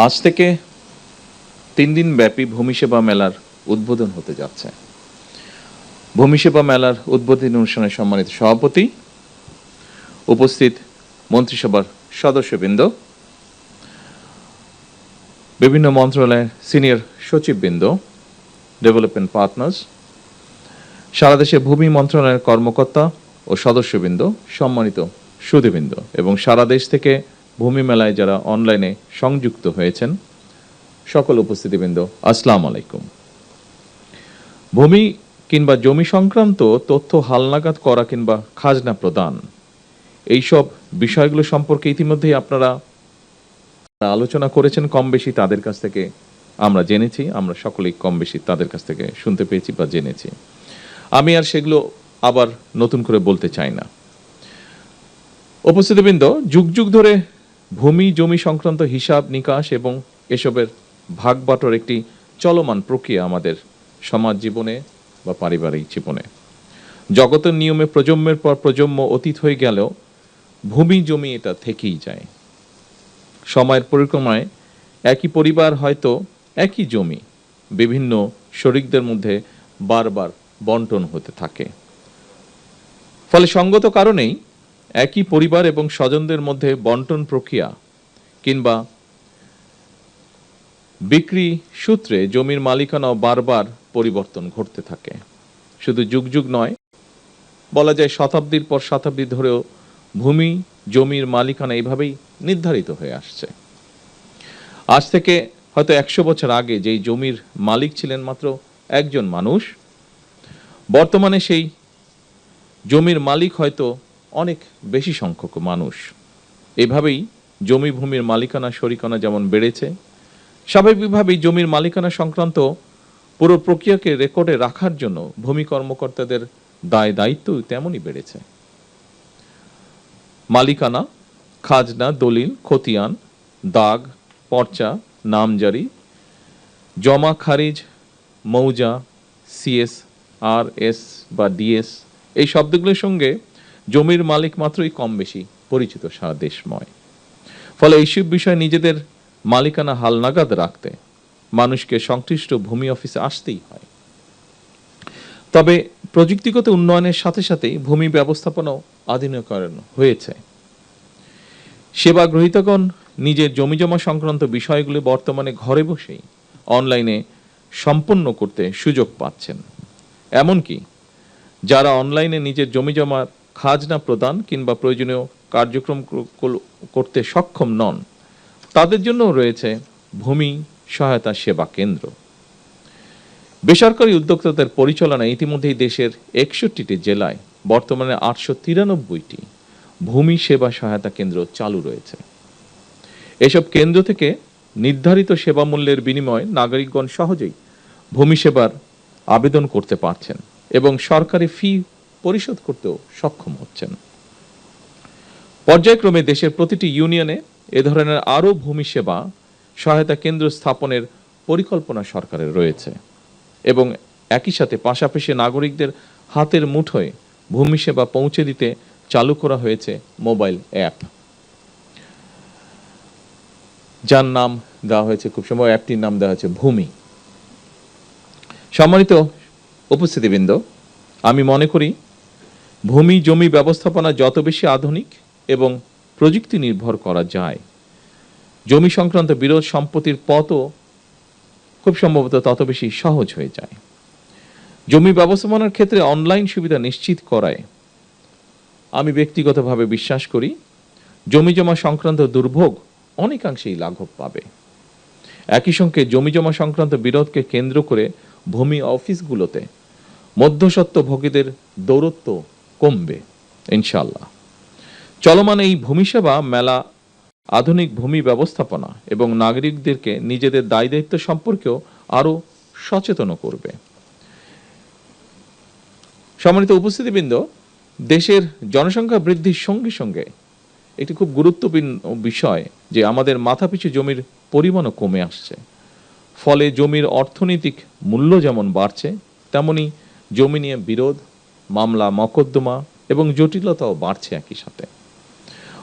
আজ থেকে 3 দিন ব্যাপী ভূমি সেবা মেলার উদ্বোধন হতে যাচ্ছে। ভূমি সেবা মেলার উদ্বোধনী অনুষ্ঠানে সম্মানিত সভাপতি, উপস্থিত মন্ত্রিসভার সদস্যবৃন্দ, বিভিন্ন মন্ত্রণালয়ের সিনিয়র সচিববৃন্দ, ডেভেলপমেন্ট পার্টনার্স, সারা দেশে ভূমি মন্ত্রণালয়ের কর্মকর্তা ও সদস্যবৃন্দ, সম্মানিত সুধীবৃন্দ এবং সারা দেশ থেকে ভূমি মেলায় যারা অনলাইনে সংযুক্ত হয়েছেন, সকল উপস্থিতিবৃন্দ, আসসালামু আলাইকুম। ভূমি কিংবা জমি সংক্রান্ত তথ্য হালনাগাদ করা কিংবা খাজনা প্রদান, এইসব বিষয়গুলো সম্পর্কে ইতিমধ্যেই আপনারা আলোচনা করেছেন কম বেশি, তাদের কাছ থেকে আমরা জেনেছি, আমরা সকলেই কম বেশি তাদের কাছ থেকে শুনতে পেয়েছি বা জেনেছি। আমি আর সেগুলো আবার নতুন করে বলতে চাই না। উপস্থিতিবৃন্দ, যুগ যুগ ধরে ভূমি জমি সংক্রান্ত হিসাব নিকাশ এবং এসবের ভাগবাটোর একটি চলমান প্রক্রিয়া আমাদের সমাজ জীবনে বা পারিবারিক জীবনে। জগতের নিয়মে প্রজন্মের পর প্রজন্ম অতীত হয়ে গেলেও ভূমি জমি এটা থেকেই যায়। সময়ের পরিক্রমায় একই পরিবার হয়তো একই জমি বিভিন্ন শরিকদের মধ্যে বারবার বন্টন হতে থাকে। ফলে সঙ্গত কারণেই একই পরিবার এবং স্বজনদের মধ্যে বন্টন প্রক্রিয়া কিংবা বিক্রি সূত্রে জমির মালিকানাও বারবার পরিবর্তন ঘটতে থাকে। শুধু যুগ যুগ নয়, বলা যায় শতাব্দীর পর শতাব্দী ধরেও ভূমি জমির মালিকানা এইভাবেই নির্ধারিত হয়ে আসছে। আজ থেকে হয়তো 100 বছর আগে যেই জমির মালিক ছিলেন মাত্র একজন মানুষ, বর্তমানে সেই জমির মালিক হয়তো অনেক বেশি সংখ্যক মানুষ। এভাবেই জমি ভূমির মালিকানা শরিকানা যেমন বেড়েছে, স্বাভাবিকভাবেই জমির মালিকানা সংক্রান্ত পুরো প্রক্রিয়াকে রেকর্ডে রাখার জন্য ভূমি কর্মকর্তাদের দায় দায়িত্ব তেমনই বেড়েছে। মালিকানা, খাজনা, দলিল, খতিয়ান, দাগ, পর্চা, নামজারি, জমা খারিজ, মৌজা, সিএস, আর এস বা ডিএস, এই শব্দগুলোর সঙ্গে জমির মালিক মাত্রই কম বেশি পরিচিত সারা দেশময়। ফলে এইসব বিষয়ে নিজেদের মালিকানা হালনাগাদ রাখতে মানুষকে সংশ্লিষ্ট ভূমি অফিসে আসতেই হয়। তবে প্রযুক্তিগত উন্নয়নের সাথে সাথেই ভূমি ব্যবস্থাপনাও আধুনিকরণ হয়েছে। সেবা গ্রহীতাগণ নিজের জমিজমা সংক্রান্ত বিষয়গুলি বর্তমানে ঘরে বসেই অনলাইনে সম্পন্ন করতে সুযোগ পাচ্ছেন। এমনকি যারা অনলাইনে নিজের জমিজমার খাজনা প্রদান কিংবা প্রয়োজনীয় কার্যক্রম করতে সক্ষম নন, তাদের জন্য রয়েছে ভূমি সহায়তা সেবা কেন্দ্র। বেসরকারি উদ্যোক্তাদের পরিচালনায় ইতিমধ্যেই দেশের 61টি জেলায় বর্তমানে 893টি ভূমি সেবা সহায়তা কেন্দ্র চালু রয়েছে। এসব কেন্দ্র থেকে নির্ধারিত সেবা মূল্যের বিনিময়ে নাগরিকগণ সহজেই ভূমি সেবার আবেদন করতে পারছেন এবং সরকারি ফি পরিশোধ করতেও সক্ষম হচ্ছেন। পর্যায়ক্রমে দেশের প্রতিটি ইউনিয়নে এ ধরনের আরও ভূমি সেবা সহায়তা কেন্দ্র স্থাপনের পরিকল্পনা সরকারের রয়েছে এবং একই সাথে পাশাপাশি নাগরিকদের হাতের মুঠোয় ভূমি সেবা পৌঁছে দিতে চালু করা হয়েছে মোবাইল অ্যাপ, যার নাম দেওয়া হয়েছে, খুব সম্ভব অ্যাপটির নাম দেওয়া হয়েছে ভূমি। সম্মানিত উপস্থিতিবৃন্দ, আমি মনে করি ভূমি জমি ব্যবস্থাপনা যত বেশি আধুনিক এবং প্রযুক্তি নির্ভর করা যায়, জমি সংক্রান্ত বিরোধ সম্পত্তির পথও খুব সম্ভবত তত বেশি সহজ হয়ে যায়। জমি ব্যবস্থাপনার ক্ষেত্রে অনলাইন সুবিধা নিশ্চিত করায় আমি ব্যক্তিগতভাবে বিশ্বাস করি জমিজমা সংক্রান্ত দুর্ভোগ অনেকাংশেই লাঘব পাবে। একই সঙ্গে জমিজমা সংক্রান্ত বিরোধকে কেন্দ্র করে ভূমি অফিসগুলোতে মধ্যস্বত্বভোগীদের দৌরত্ব কমবে ইনশাআল্লাহ। চলমান এই ভূমি সেবা মেলা আধুনিক ভূমি ব্যবস্থাপনা এবং নাগরিকদেরকে নিজেদের দায় দায়িত্ব সম্পর্কেও আরো সচেতন করবে। সম্মানিত উপস্থিতিবৃন্দ, দেশের জনসংখ্যা বৃদ্ধির সঙ্গে সঙ্গে একটি খুব গুরুত্বপূর্ণ বিষয় যে আমাদের মাথাপিছু জমির পরিমাণও কমে আসছে। ফলে জমির অর্থনৈতিক মূল্য যেমন বাড়ছে, তেমনি জমি নিয়ে বিরোধ, মামলা, মকদ্দমা এবং জটিলতাও বাড়ছে একই সাথে।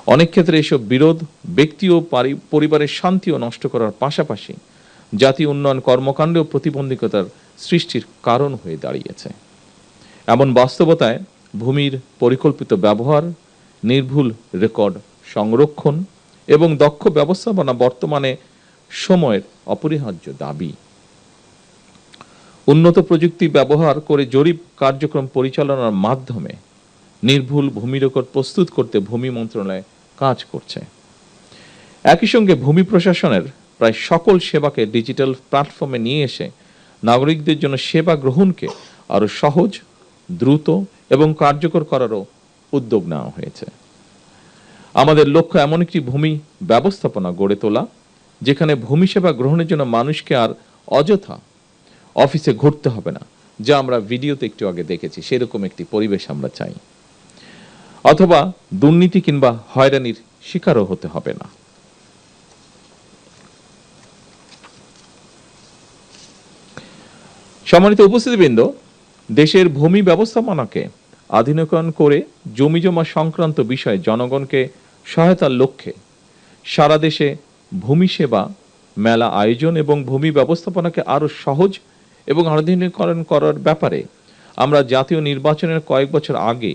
অনেক ক্ষেত্রে এসব বিরোধ ব্যক্তি ও পরিবারের শান্তিও নষ্ট করার পাশাপাশি জাতীয় উন্নয়ন কর্মকাণ্ডেও প্রতিবন্ধকতার সৃষ্টির কারণ হয়ে দাঁড়িয়েছে। এমন বাস্তবতায় ভূমির পরিকল্পিত ব্যবহার, নির্ভুল রেকর্ড সংরক্ষণ এবং দক্ষ ব্যবস্থাপনা বর্তমানে সময়ের অপরিহার্য দাবি। উন্নত প্রযুক্তি ব্যবহার করে জরিপ কার্যক্রম পরিচালনার মাধ্যমে নির্ভুল ভূমি রেকর্ড প্রস্তুত করতে ভূমি মন্ত্রণালয় কাজ করছে। একই সঙ্গে ভূমি প্রশাসনের প্রায় সকল সেবাকে ডিজিটাল প্ল্যাটফর্মে নিয়ে এসে নাগরিকদের জন্য সেবা গ্রহণকে আরও সহজ, দ্রুত এবং কার্যকর করারও উদ্যোগ নেওয়া হয়েছে। আমাদের লক্ষ্য এমন একটি ভূমি ব্যবস্থাপনা গড়ে তোলা যেখানে ভূমি সেবা গ্রহণের জন্য মানুষকে আর অযথা অফিসে ঘুরতে হবে না, যা আমরা ভিডিওতে একটু আগে দেখেছি। সেরকম একটি পরিবেশ আমরা চাই, অথবা দুর্নীতি কিংবা হয়রানির শিকারও হতে হবে না। সম্মানিত উপস্থিতিবৃন্দ, দেশের ভূমি ব্যবস্থাপনাকে আধুনিকায়ন করে জমিজমা সংক্রান্ত বিষয়ে জনগণকে সহায়তার লক্ষ্যে সারা দেশে ভূমি সেবা মেলা আয়োজন এবং ভূমি ব্যবস্থাপনাকে আরও সহজ এবং আধুনিকীকরণ করার ব্যাপারে আমরা জাতীয় নির্বাচনের কয়েক বছর আগে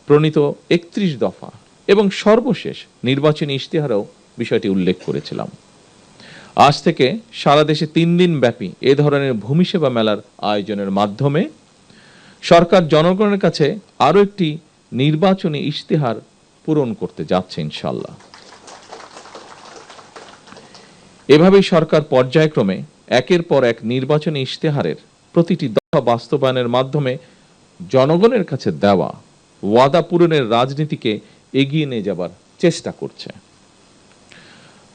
প্রণীত ৩১ দফা এবং সর্বশেষ নির্বাচনী ইশতেহারেও বিষয়টি উল্লেখ করেছিলাম। আজ থেকে সারা দেশে ৩ দিন ব্যাপী এ ধরনের ভূমি সেবা মেলার আয়োজনের মাধ্যমে সরকার জনগণের কাছে আরও একটি নির্বাচনী ইশতেহার পূরণ করতে যাচ্ছে ইনশাআল্লাহ। এভাবেই সরকার পর্যায়ক্রমে একের পর এক নির্বাচনী ইশতেহারের প্রতিটি দফা বাস্তবায়নের মাধ্যমে জনগণের কাছে দেওয়া ওয়াদা পূরণের রাজনীতিকে এগিয়ে নিয়ে যাবার চেষ্টা করছে।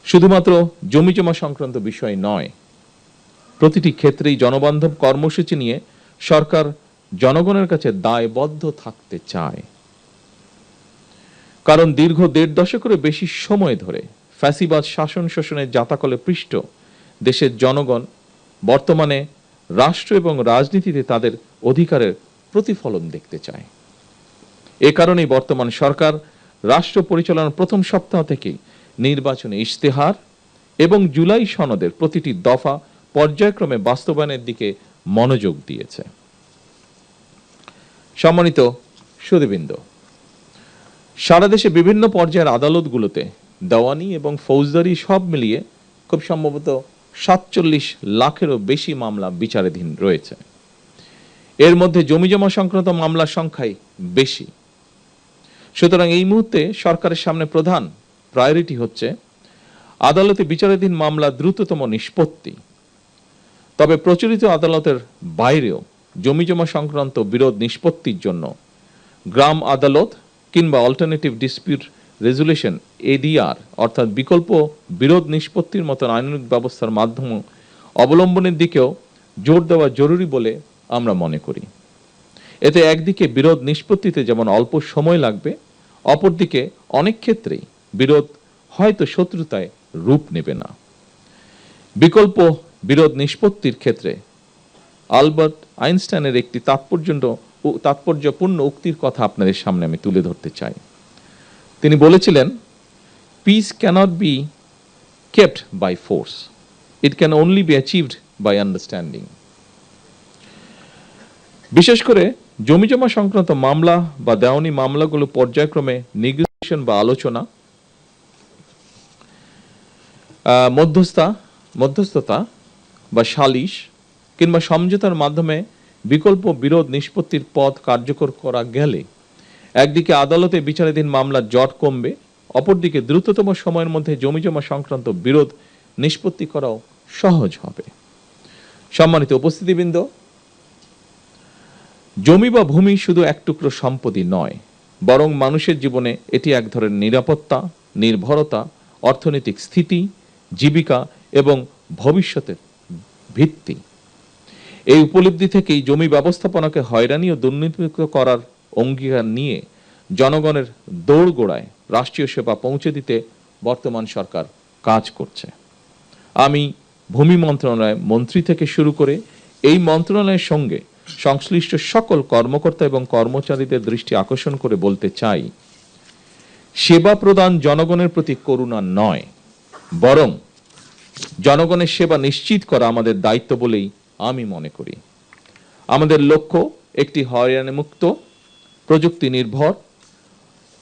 শুধুমাত্র জমিজমা সংক্রান্ত বিষয় নয়, প্রতিটি ক্ষেত্রেই জনবান্ধব কর্মসূচি নিয়ে সরকার জনগণের কাছে দায়বদ্ধ থাকতে চায়। কারণ দীর্ঘ ১.৫ দশকেরও বেশি সময় ধরে ফ্যাসিবাদ শাসন শোষণের জাতাকলে পৃষ্ঠ দেশের জনগণ বর্তমানে রাষ্ট্র এবং রাজনীতিতে তাদের অধিকারের প্রতিফলন দেখতে চায়। এ কারণেই বর্তমান সরকার রাষ্ট্র পরিচালনার প্রথম সপ্তাহ থেকেই নির্বাচনী ইশতেহার এবং জুলাই সনদের প্রতিটি দফা পর্যায়ক্রমে বাস্তবায়নের দিকে মনোযোগ দিয়েছে। সম্মানিত সুধীবৃন্দ, সারা দেশে বিভিন্ন পর্যায়ের আদালতগুলোতে দেওয়ানি এবং ফৌজদারি সব মিলিয়ে খুব সম্ভবত ৪৭ লাখেরও বেশি মামলা বিচারাধীন রয়েছে। এর মধ্যে জমিজমা সংক্রান্ত মামলার সংখ্যাই বেশি। সুতরাং এই মুহূর্তে সরকারের সামনে প্রধান প্রায়োরিটি হচ্ছে আদালতে বিচারাধীন মামলা দ্রুততম নিষ্পত্তি। তবে প্রচলিত আদালতের বাইরেও জমিজমা সংক্রান্ত বিরোধ নিষ্পত্তির জন্য গ্রাম আদালত কিংবা অল্টারনেটিভ ডিসপিউট রেজুলেশন এডিআর অর্থাৎ বিকল্প বিরোধ নিষ্পত্তির মতো আইনানুগ ব্যবস্থার মাধ্যম অবলম্বনের দিকেও জোর দেওয়া জরুরি বলে আমরা মনে করি। এতে একদিকে বিরোধ নিষ্পত্তিতে যেমন অল্প সময় লাগবে, অপরদিকে অনেক ক্ষেত্রেই বিরোধ হয়তো শত্রুতায় রূপ নেবে না। বিকল্প বিরোধ নিষ্পত্তির ক্ষেত্রে আলবার্ট আইনস্টাইনের একটি তাৎপর্যপূর্ণ উক্তির কথা আপনাদের সামনে আমি তুলে ধরতে চাই। তিনি বলেছিলেন, peace cannot be kept by force, it can only be achieved by understanding. বিশেষ করে জমিজমা সংক্রান্ত মামলা বা দেওয়ানি মামলাগুলো পর্যায়ক্রমে নেগোসিয়েশন বা আলোচনা, মধ্যস্থতা বা সালিশ কিংবা সমঝোতার মাধ্যমে বিকল্প বিরোধ নিষ্পত্তির পথ কার্যকর করা গেলে একদিকে আদালতে বিচারাধীন মামলার জট কমবে, অপরদিকে দ্রুততম সময়ের মধ্যে জমিজমা সংক্রান্ত বিরোধ নিষ্পত্তি করাও সহজ হবে। সম্মানিত উপস্থিতিবৃন্দ, জমি বা ভূমি শুধু এক টুকরো সম্পত্তি নয়, বরং মানুষের জীবনে এটি এক ধরনের নিরাপত্তা, নির্ভরতা, অর্থনৈতিক স্থিতি, জীবিকা এবং ভবিষ্যতের ভিত্তি। এই উপলব্ধি থেকেই জমি ব্যবস্থাপনাকে হয়রানি ও দুর্নীতিমুক্ত করার অঙ্গীকার নিয়ে জনগণের দোরগোড়ায় রাষ্ট্রীয় সেবা পৌঁছে দিতে বর্তমান সরকার কাজ করছে। আমি ভূমি মন্ত্রণালয় মন্ত্রী থেকে শুরু করে এই মন্ত্রণালয়ের সঙ্গে সংশ্লিষ্ট সকল কর্মকর্তা এবং কর্মচারীদের দৃষ্টি আকর্ষণ করে বলতে চাই, সেবা প্রদান জনগণের প্রতি করুণা নয়, বরং জনগণের সেবা নিশ্চিত করা আমাদের দায়িত্ব বলেই আমি মনে করি। আমাদের লক্ষ্য একটি হয়রানিমুক্ত, প্রযুক্তি নির্ভর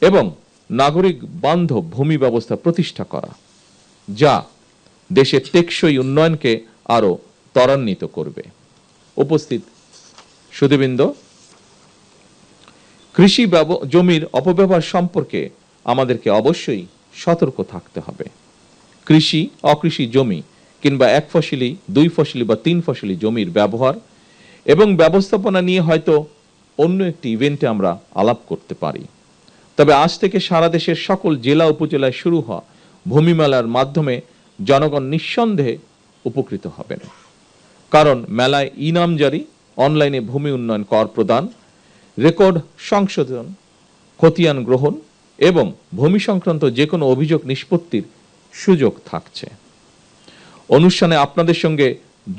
এবং নাগরিক বান্ধব ভূমি ব্যবস্থা প্রতিষ্ঠা করা, যা দেশের টেকসই উন্নয়নকে আরো ত্বরান্বিত করবে। উপস্থিত সুধীবৃন্দ, কৃষি জমির অপব্যবহার সম্পর্কে আমাদেরকে অবশ্যই সতর্ক থাকতে হবে। কৃষি, অকৃষি জমি কিংবা এক ফসলি, দুই ফসলি বা তিন ফসলি জমির ব্যবহার এবং ব্যবস্থাপনা নিয়ে হয়তো অন্য একটি ইভেন্টে আমরা আলাপ করতে পারি। তবে আজ থেকে সারা দেশের সকল জেলা উপজেলায় শুরু হওয়া ভূমি মেলার মাধ্যমে জনগণ নিঃসন্দেহে উপকৃত হবেন। কারণ মেলায় ইনামজারি, অনলাইনে ভূমি উন্নয়ন কর প্রদান, রেকর্ড সংশোধন, খতিয়ান গ্রহণ এবং ভূমি সংক্রান্ত যে কোনো অভিযোগ নিষ্পত্তির সুযোগ থাকছে। অনুষ্ঠানে আপনাদের সঙ্গে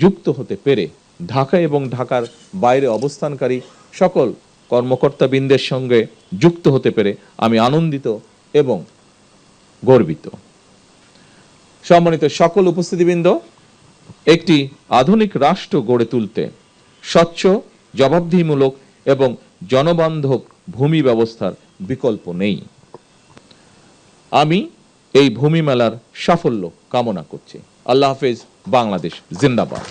যুক্ত হতে পেরে ঢাকা এবং ঢাকার বাইরে অবস্থানকারী সকল কর্মকর্তাবৃন্দের সঙ্গে যুক্ত হতে পেরে আমি আনন্দিত এবং গর্বিত। সম্মানিত সকল উপস্থিতিবৃন্দ, একটি আধুনিক রাষ্ট্র গড়ে তুলতে স্বচ্ছ, জবাবদিহিমূলক এবং জনবান্ধব ভূমি ব্যবস্থার বিকল্প নেই। আমি এই ভূমি মেলার সাফল্য কামনা করছি। আল্লাহ হাফেজ। বাংলাদেশ জিন্দাবাদ।